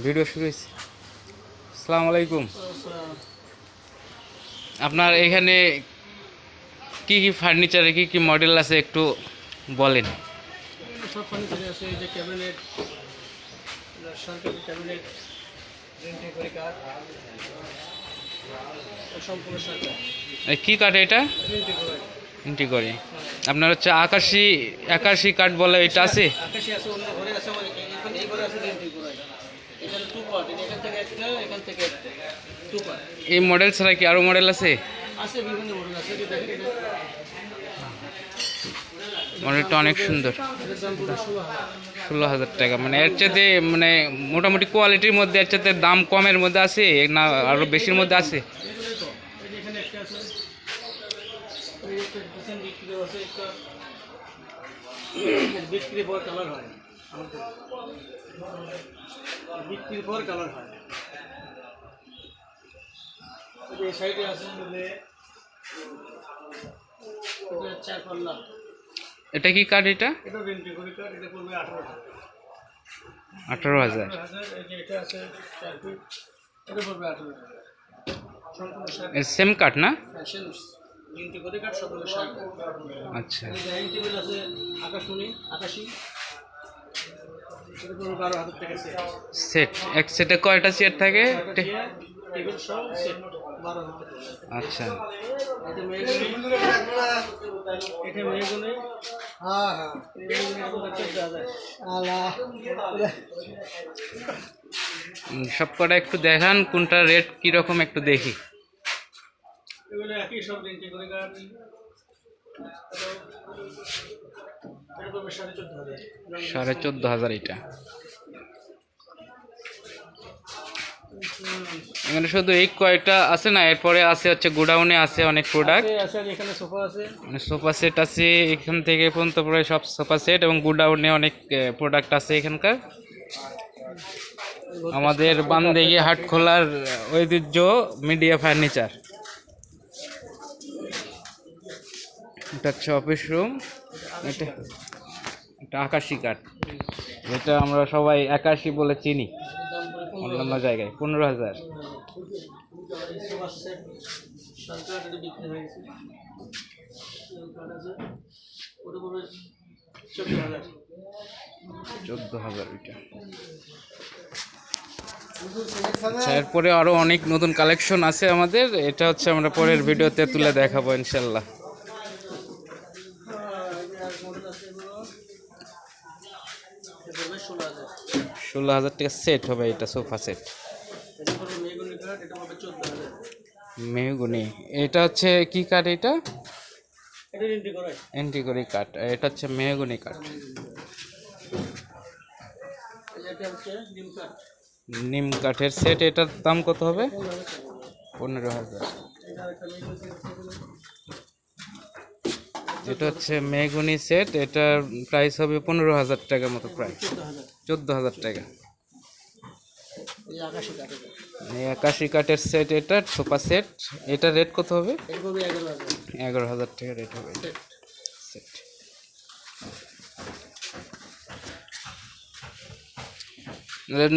Video শুরু হয়েছে। আসসালামু আলাইকুম। আপনার এখানে কি কি ফার্নিচারে কি কি মডেল আছে একটু বলেন। সব ফার্নিচার আছে, এই যে ক্যাবিনেট, সরকারি ক্যাবিনেট, প্রিন্টিং করে কাঠ, সম্পূর্ণ সরকার কি কাঠ এটা? প্রিন্টিং করে। ইন্টি করে আপনার হচ্ছে আকাশি আকাশি কাঠ বলে এটা আছে? আকাশি আছে, অন্য ঘরে আছে, এই ঘরে আছে প্রিন্টিং করে। এখানে টু পার্ট, এখান থেকে একটা, এখান থেকে একটা, টু পার্ট এই মডেল ছাড়া কি আরও মডেল আছে? আছে, বিভিন্ন মডেল আছে। যে দেখেন এটা, মডেলটা অনেক সুন্দর। এটার দাম পুরো 16,000 টাকা। মানে এর চাইতে মানে মোটামুটি কোয়ালিটির মধ্যে এর চাইতে দাম কমের মধ্যে আছে না আরও বেশির মধ্যে আছে? এগুলোই তো। এই যে এখানে একটা আছে, এই একটা ডিসেন্ট বিক্রি আছে, একটা বিক্রি পর কালার হয়, আমাদের বিক্রির পর কালার হয়। এই যে সাইডে আছে বলে এটা 4 পাল্লা। এটা কি কাঠ এটা? এটা রেন্টি করে কাঠ, এটা পড়বে 18,000। 18,000। 18,000। এই যে এটা আছে 4 ফিট, এটা পড়বে 18,000। সম্পূর্ণ শার্ট, সেম কাঠ না? ফ্যাশন রেন্টি করে কাঠ, সবগুলো শার্ট। আচ্ছা। এই যে ডাইনিং টেবিল আছে আকাশমণি, আকাশি, এটা পড়বে 12,000 টাকা সেট। সেট এক সেটে কয়টা চেয়ার থাকে? টেবিল সহ সেট 12,000 টাকা। আচ্ছা। এটা মেহগনি, এটা মেহগনি। হ্যাঁ হ্যাঁ, মেহগনি এটা 14,000। আল্লাহ, সব কটা একটু দেখান, কোনটা রেট কীরকম একটু দেখি। এগুলো একই, সব রেন্টি করে কাঠ। এটা পড়বে 14,500। 14,500 এটা। এখানে শুধু এই কয়টা আছে না, এরপরে আছে হচ্ছে গোডাউনে আছে অনেক প্রোডাক্ট। আছে, এখানে সোফা আছে, মানে সোফা সেট আছে এখান থেকে পর্যন্ত প্রায় সব সোফা সেট, এবং গোডাউনে অনেক প্রোডাক্ট আছে এখানকার। আমাদের বান্দেগি হাট খোলার ঐতিহ্য মিডিয়া ফার্নিচার। এটা হচ্ছে অফিস রুম। এটা এটা আকাশি কাঠ, এটা আমরা সবাই আকাশি বলে চিনি দাম পড়ে অন্যান্য জায়গায়। 15,000। সোফা সেট সরকার এটা বিক্রি হয়ে গেছে। কাঠ আছে, ওটা পড়বে 14,000। 14,000 এটা। আচ্ছা, এরপরে আরও অনেক নতুন কালেকশন আছে আমাদের। এটা হচ্ছে আমরা পরের ভিডিওতে তুলে দেখাবো ইনশাল্লাহ। 16,000 টাকা সেট হবে এটা, সোফা সেট মেহগনি। এটা হচ্ছে কি কাঠ এটা? এন্টিকরি কাঠ। এটা হচ্ছে মেহগনি কাঠ, নিম কাঠের সেট। এটার দাম কত হবে? 15,000। এটা হচ্ছে মেহগনি সেট, এটার প্রাইস হবে 15,000 টাকার মতো, প্রায় 14,000 টাকা। এই আকাশি কাঠের সেট, এটা সোফা সেট। এটার রেট কত হবে? 11,000 টাকা রেট হবে সেট।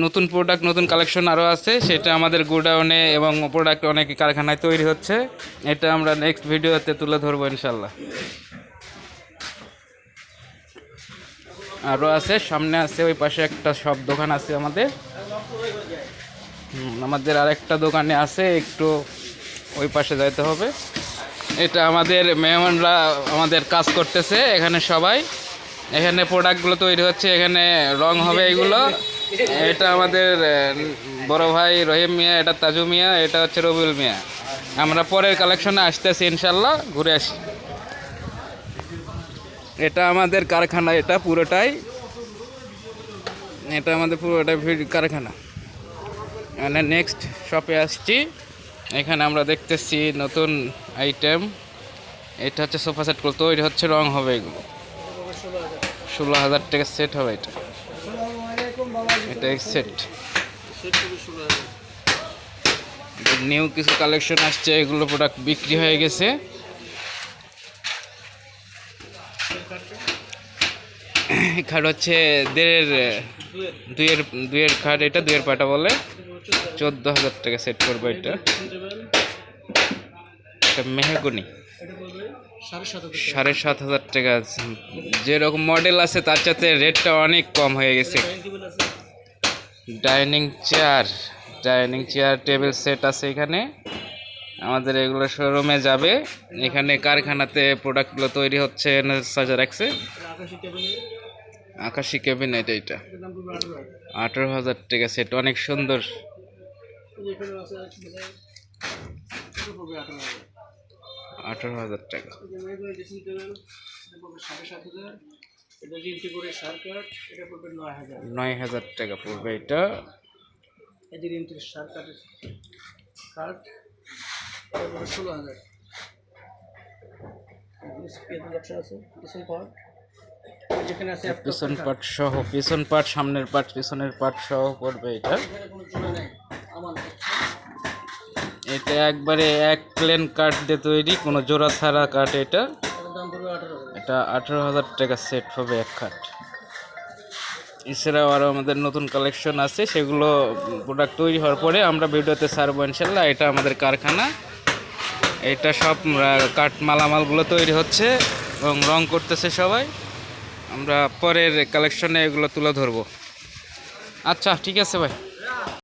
নতুন প্রোডাক্ট, নতুন কালেকশন আরও আছে, সেটা আমাদের গোডাউনে এবং প্রোডাক্ট অনেক কারখানায় তৈরি হচ্ছে। এটা আমরা নেক্সট ভিডিওতে তুলে ধরবো ইনশাল্লাহ। আরও আছে, সামনে আছে, ওই পাশে একটা সব দোকান আছে আমাদের। আমাদের আরেকটা দোকানে আছে, একটু ওই পাশে যাইতে হবে। এটা আমাদের মেহমানরা আমাদের কাজ করতেছে এখানে সবাই। এখানে প্রোডাক্টগুলো তৈরি হচ্ছে, এখানে রং হবে এইগুলো। এটা আমাদের বড় ভাই রহিম মিয়া, এটা তাজু মিয়া, এটা হচ্ছে রবিউল মিয়া। আমরা পরের কালেকশনে আসতেছি ইনশাল্লাহ, ঘুরে আসি। এটা আমাদের কারখানা, এটা পুরোটাই, এটা আমাদের পুরোটাই কারখানা। মানে নেক্সট শপে আসছি, এখানে আমরা দেখতেছি নতুন আইটেম। এটা হচ্ছে সোফা সেট করতে, এটা হচ্ছে রং হবে, এগুলো 16,000 টাকা সেট হবে এটা। এটা সেট নিউ কিছু কালেকশন আসছে, এগুলো প্রোডাক্ট বিক্রি হয়ে গেছে। এখানে হচ্ছে 1.5 দুয়ের দুইয়ের দুইয়ের খাট, এটা দুইয়ের পাটা বলে এটা পড়বে 14,000 14,000 টাকা সেট করবে এটা। ড্রেসিং টেবিল এটা মেহগনি এটা পড়বে 7,500 টাকা 7,500 টাকা। যেরকম মডেল আছে তার সাথে রেটটা অনেক কম হয়ে গেছে। ডাইনিং টেবিল আছে dining chair, dining chair table set আছে এখানে। আমাদের এগুলো শোরুমে যাবে, এখানে কারখানাতে প্রোডাক্টগুলো তৈরি হচ্ছে সাজা রাখছে। এটা আকাশি টেবিল আকাশি ক্যাবিনেট, এইটা এটার দাম পড়বে 18,000 18,000 টাকা সেট, অনেক সুন্দর। এই যে এখানে আছে এটা পড়বে 18,000 18,000 টাকা। এই যে মেহগনি ড্রেসিং টেবিল এটা পড়বে 7,500 এটা রিন্টি করে শার্কাট এটা পড়বে 9,000 9,000 টাকা পড়বে এটা। এই যে রিন্টির শার্কাটের কাঠ এটা পড়বে 16,000 পেছন অপশন আছে পিছন পার্ট যেখানে আছে একটা পিছন পাট সহ, পিছন পাট, সামনের পাট, পিছনের পাট সহ পড়বে এটা। এখানে কোনো জোড়া নেই আমার এটা একবারে এক প্লেন কাঠ দিয়ে তৈরি, কোনো জোড়া ছাড়া কাঠ এটা। এটার দাম পড়বে 18,000 এটা 18,000 টাকা সেট হবে এক খাট। এছাড়াও আরও আমাদের নতুন কালেকশন আছে, সেগুলো প্রোডাক্ট তৈরি হওয়ার পরে আমরা ভিডিওতে ছাড়বো ইনশাল্লাহ। এটা আমাদের কারখানা, এটা সব কাঠ মালামালগুলো তৈরি হচ্ছে এবং রং করতেছে সবাই। আমরা পরের কালেকশনে এগুলো তুলে ধরবো। আচ্ছা ঠিক আছে ভাই।